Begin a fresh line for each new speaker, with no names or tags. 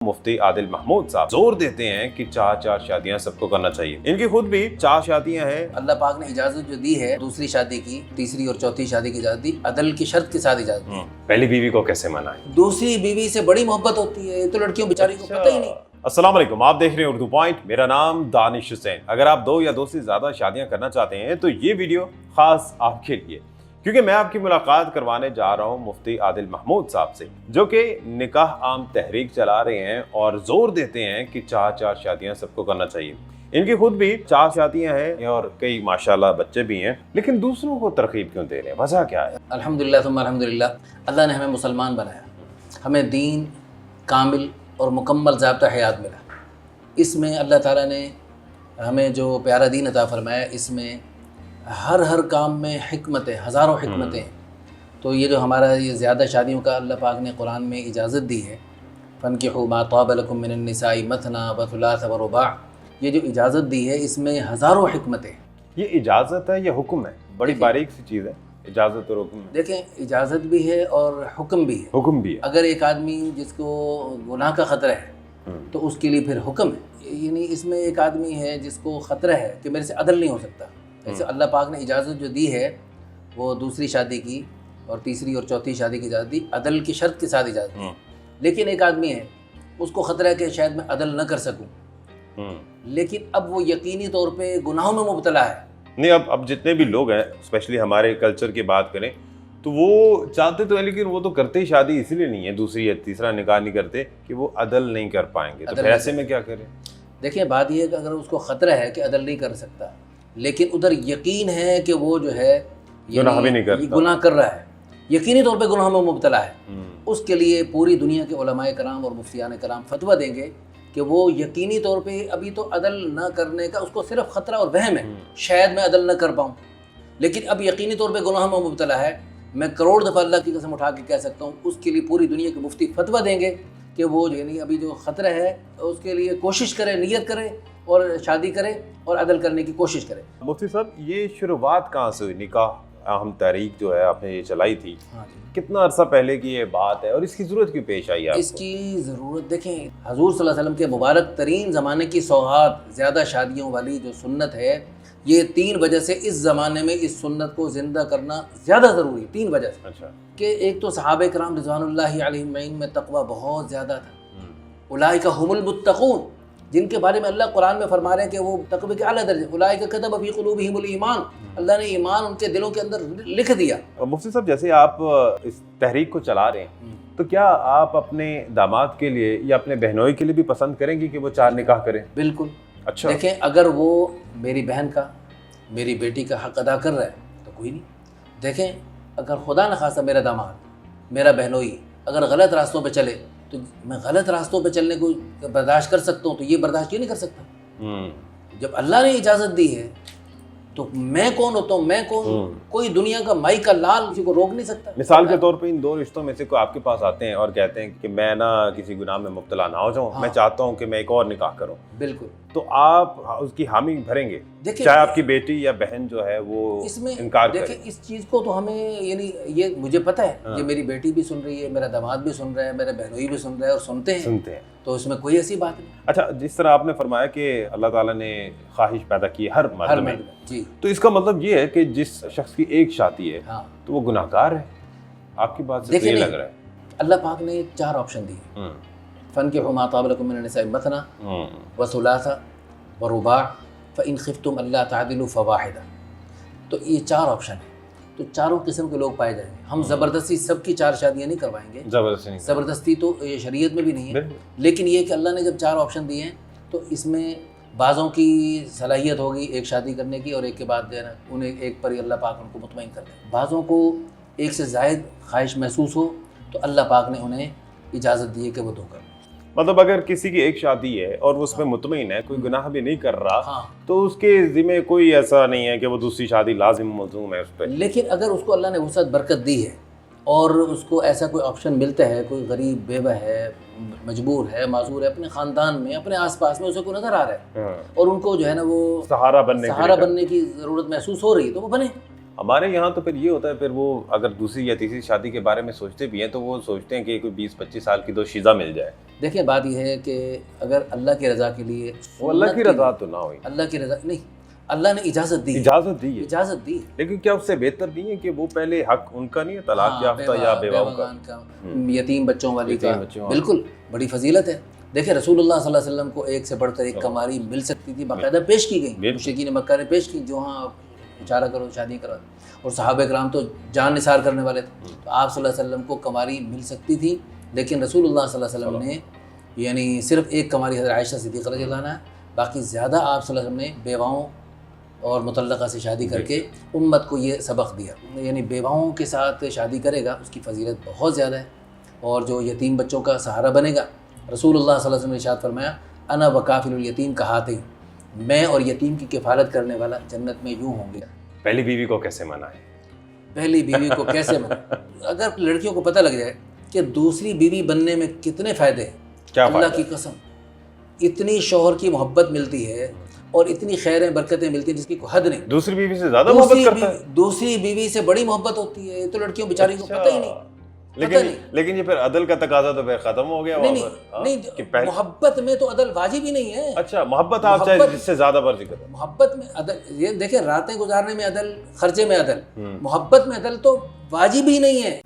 मुफ्ती आदिल महमूद साहब जोर देते हैं कि चार शादियां सबको करना चाहिए। इनकी खुद भी 4 शादियां हैं।
अल्लाह पाक ने इजाजत जो दी है दूसरी शादी की, तीसरी और चौथी शादी की इजाजत दी, अदल की शर्त के साथ इजाजत दी।
पहली बीवी को कैसे मनाएं?
दूसरी बीवी से बड़ी मोहब्बत होती है, ये तो लड़कियों बेचारी को पता ही नहीं।
अस्सलाम वालेकुम, आप देख रहे हैं उर्दू पॉइंट। मेरा नाम दानिश हुसैन। अगर आप 2 या 2 से ज्यादा शादियां करना चाहते हैं तो ये वीडियो खास आपके लिए, क्योंकि मैं आपकी मुलाकात करवाने जा रहा हूँ मुफ्ती आदिल महमूद साहब से, जो कि निकाह आम तहरीक चला रहे हैं और जोर देते हैं कि 4 शादियां सबको करना चाहिए। इनकी खुद भी 4 शादियां हैं और कई माशाल्लाह बच्चे भी हैं, लेकिन दूसरों को तरकीब क्यों दे रहे हैं? वजह क्या है?
अल्हम्दुलिल्लाह सुम्मा अल्हम्दुलिल्लाह, अल्लाह ने हमें मुसलमान बनाया, हमें दीन कामिल और मुकम्मल ज़ाब्ता हयात मिला। इसमें अल्लाह ताला ने हमें जो प्यारा दीन अता फरमाया, इसमें हर काम में हिकमतें, हज़ारों हिकमतें हैं। तो ये जो हमारा ये ज़्यादा शादियों का अल्लाह पाक ने कुरान में इजाज़त दी है, फ़नकिहू मा ताब लकुम मिनन निसाई मथना व थुलाथ व रुबा, ये जो इजाज़त दी है इसमें हज़ारों हिकमतें।
ये इजाज़त है या हुक्म है? बड़ी बारीक सी चीज़ है इजाज़त और हुक्म।
देखें, इजाज़त भी है और हुक्म भी है।
हुक्म भी है।
अगर एक आदमी जिसको गुनाह का ख़तरा है तो उसके लिए फिर हुक्म है। यानी इसमें एक आदमी है जिसको ख़तरा है कि मेरे से अदल नहीं हो सकता, ऐसे अल्लाह पाक ने इजाज़त जो दी है वो दूसरी शादी की और तीसरी और चौथी शादी की इजाज़त दी, अदल की शर्त के साथ इजाज़त दी। लेकिन एक आदमी है उसको ख़तरा है कि शायद मैं अदल न कर सकूं, लेकिन अब वो यकीनी तौर पे गुनाहों में मुब्तला है।
नहीं, अब जितने भी लोग हैं, स्पेशली हमारे कल्चर की बात करें तो वो चाहते तो हैं, लेकिन वो तो करते ही शादी इसलिए नहीं है, दूसरी या तीसरा निकाह नहीं करते कि वो अदल नहीं कर पाएंगे। तो फिर ऐसे में क्या करें?
देखिए, बात ये है कि अगर उसको ख़तरा है कि अदल नहीं कर सकता, लेकिन उधर यकीन है कि वो जो है
गुनाह भी नहीं करता,
गुनाह कर रहा है, यकीनी तौर पे गुनाह में मुब्तला है, उसके लिए पूरी दुनिया के उलमाए कराम और मुफ्तियान कराम फतवा देंगे कि वो यकीनी तौर पे अभी तो अदल न करने का उसको सिर्फ ख़तरा और वहम है, शायद मैं अदल न कर पाऊँ, लेकिन अब यकीनी तौर पे गुनाह में मुब्तला है। मैं करोड़ दफ़ा अल्लाह की कसम उठा के कह सकता हूँ, उसके लिए पूरी दुनिया के मुफ्ती फतवा देंगे कि वो यानी अभी जो ख़तरा है उसके लिए कोशिश करे, नियत करे और शादी करे और अदल करने की कोशिश करे।
मुफ्ती साहब, ये शुरुआत कहाँ से हुई? निकाह अहम तारीख जो है आपने ये चलाई थी,
हाँ जी,
कितना अरसा पहले की ये बात है और इसकी ज़रूरत क्यों पेश आई आपको?
इसकी ज़रूरत देखें, हजूर सल्लल्लाहु अलैहि वसल्लम के मुबारक तरीन ज़माने की सौगात ज़्यादा शादियों वाली जो सुन्नत है, ये 3 वजह से इस ज़माने में इस सुन्नत को ज़िंदा करना ज़्यादा ज़रूरी है। 3 वजह से। अच्छा। कि एक तो सहाबे कराम रिज़वानुल्लाहि अलैहिम में तक़वा बहुत ज़्यादा था। उलाइका हुमुल मुत्तक़ून, जिनके बारे में अल्लाह कुरान में फरमा रहे हैं कि वो तक़वे के आला दर्जे, उलाइका कतब फ़ी क़ुलूबिहिमुल ईमान, अल्लाह ने ईमान उनके दिलों के अंदर लिख दिया।
मुफ्ती साहब, जैसे आप इस तहरीक को चला रहे हैं, तो क्या आप अपने दामाद के लिए या अपने बहनोई के लिए भी पसंद करेंगे कि वो 4 निकाह करें?
बिल्कुल।
अच्छा।
देखें, अगर वो मेरी बहन का, मेरी बेटी का हक़ अदा कर रहा है तो कोई नहीं। देखें, अगर खुदा न खासा मेरा दामाद, मेरा बहनोई अगर गलत रास्तों पे चले तो मैं गलत रास्तों पे चलने को बर्दाश्त कर सकता हूँ, तो ये बर्दाश्त क्यों नहीं कर सकता? जब अल्लाह ने इजाज़त दी है तो मैं कौन होता हूँ? मैं कौन? कोई दुनिया का माई का लाल किसी को रोक नहीं सकता। मिसाल
के तौर पे इन 2 रिश्तों में से कोई आपके पास आते हैं और कहते हैं कि मैं ना किसी गुनाह में मुब्तला ना हो जाऊँ, मैं चाहता हूँ कि मैं एक और निकाह करूँ,
बिल्कुल,
तो आप उसकी हामी भरेंगे, चाहे आपकी बेटी या बहन जो है वो
इसमें
इनकार करे?
देखिए, इस चीज़ को तो हमें यानी ये मुझे पता है, ये मेरी बेटी भी सुन रही है, मेरा दामाद भी सुन रहा है, मेरे बहनोई भी सुन रहा है और सुनते हैं, तो इसमें कोई ऐसी बात नहीं।
अच्छा, जिस तरह आपने फरमाया कि अल्लाह ताला ने ख्वाहिश पैदा की है हर मर्द में,
जी, तो
इसका मतलब ये है कि जिस शख्स की एक शादी है,
हाँ, तो
वो गुनाहगार है? आपकी बात से ये लग रहा है।
अल्लाह पाक ने 4 ऑप्शन दिए, फ़नकिहू मा ताब लकुम मिनन निसाई मथना व थुलाथा व रुबा फ़इन ख़िफ़्तुम अल्ला तादिलू फ़वाहिदा। तो ये 4 ऑप्शन है, तो चारों किस्म के लोग पाए जाएंगे। हम ज़बरदस्ती सबकी 4 शादियाँ नहीं करवाएंगे, ज़बरदस्ती तो ये शरीयत में भी नहीं है, लेकिन ये कि अल्लाह ने जब 4 ऑप्शन दिए हैं तो इसमें बाज़ों की सलाहियत होगी एक शादी करने की और एक के बाद देना, उन्हें एक पर ही अल्लाह पाक उनको मुतमईन कर दे। बाज़ों को एक से ज़ायद ख्वाहिश महसूस हो तो अल्लाह पाक ने उन्हें इजाज़त दी है कि वो 2 कर।
मतलब अगर किसी की एक शादी है और वो उसमें मुतमईन है, कोई गुनाह भी नहीं कर रहा,
हाँ,
तो उसके ज़िम्मे कोई ऐसा नहीं है कि वो दूसरी शादी लाजिम मलज़ूम है उस पर।
लेकिन अगर उसको अल्लाह ने वुसअत बरकत दी है और उसको ऐसा कोई ऑप्शन मिलता है, कोई गरीब बेवा है, मजबूर है, माजूर है, अपने ख़ानदान में, अपने आसपास में उसे को नज़र आ रहा है और उनको जो है ना वो सहारा बनने की ज़रूरत महसूस हो रही है, तो वो बने।
हमारे यहाँ तो फिर ये होता है, फिर वो अगर दूसरी या तीसरी शादी के बारे में सोचते भी हैं तो वो सोचते हैं कि कोई 20-25 साल की 2 शीज़ा मिल जाए,
دیکھیں بات یہ ہے کہ اگر اللہ کی رضا کے لیے
وہ اللہ کی رضا تو نہ ہوئی،
اللہ کی رضا نہیں، اللہ نے اجازت دی،
اجازت دی ہے،
اجازت دی،
لیکن کیا اس سے بہتر نہیں ہے کہ وہ پہلے حق ان کا نہیں ہے طلاق یافتہ یا بیواؤں کا،
یتیم بچوں والی کا، بالکل بڑی فضیلت ہے. دیکھیں رسول اللہ صلی اللہ علیہ وسلم کو ایک سے بڑھ کر ایک کماری مل سکتی تھی، باقاعدہ پیش کی گئی، مشرکین مکہ نے پیش کی، جو ہاں اشارہ کرو شادی کرو، اور صحابہ کرام تو جان نثار کرنے والے تھے، تو آپ صلی اللہ علیہ وسلم کو کماری مل سکتی تھی، لیکن رسول اللہ صلی اللہ علیہ وسلم نے یعنی صرف ایک کماری حضرت عائشہ صدیقہ رضی اللہ عنہا، باقی زیادہ آپ صلی اللہ علیہ وسلم نے بیواؤں اور مطلقہ سے شادی کر کے امت کو یہ سبق دیا، یعنی بیواؤں کے ساتھ شادی کرے گا اس کی فضیلت بہت زیادہ ہے، اور جو یتیم بچوں کا سہارا بنے گا، رسول اللہ صلی اللہ علیہ وسلم نے ارشاد فرمایا انا وکافل الیتیم کہاتین، میں اور یتیم کی کفالت کرنے والا جنت میں یوں ہوں گے.
پہلی بیوی کو کیسے منائے؟
پہلی بیوی کو کیسے منائے؟ اگر لڑکیوں کو پتہ لگ جائے کہ دوسری بیوی بننے میں کتنے فائدے ہیں،
کیا
اللہ کی قسم اتنی شوہر کی محبت ملتی ہے اور اتنی خیریں برکتیں ملتی ہیں جس کی کوئی حد نہیں.
دوسری بیوی سے زیادہ محبت کرتا ہے؟
دوسری بیوی سے بڑی محبت ہوتی ہے، یہ تو لڑکیوں بیچاری کو پتہ ہی نہیں.
لیکن یہ پھر عدل کا تقاضا تو پھر ختم ہو گیا.
نہیں، محبت میں تو عدل واجب ہی نہیں ہے.
اچھا، محبت آپ چاہے جس سے زیادہ مرضی کرو.
محبت میں عدل، یہ دیکھیں راتیں گزارنے میں عدل، خرچے میں عدل، محبت میں عدل تو واجب ہی نہیں ہے.